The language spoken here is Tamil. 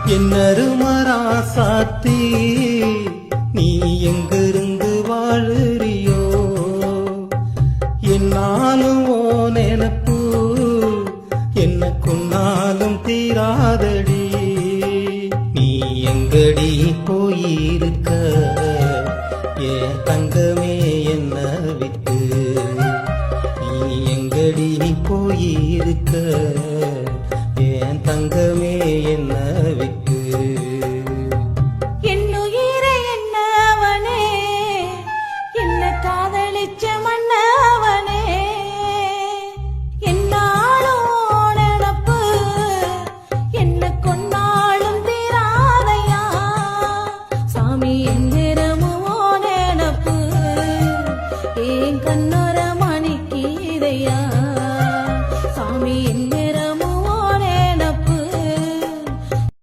என்னருமரா சாத்தி நீ எங்கிருந்து வாழுறியோ என்னாலும் ஓ நெனப்பு என்ன கொன்னாலும் தீராதடி நீ எங்கடி போயிருக்க ஏன்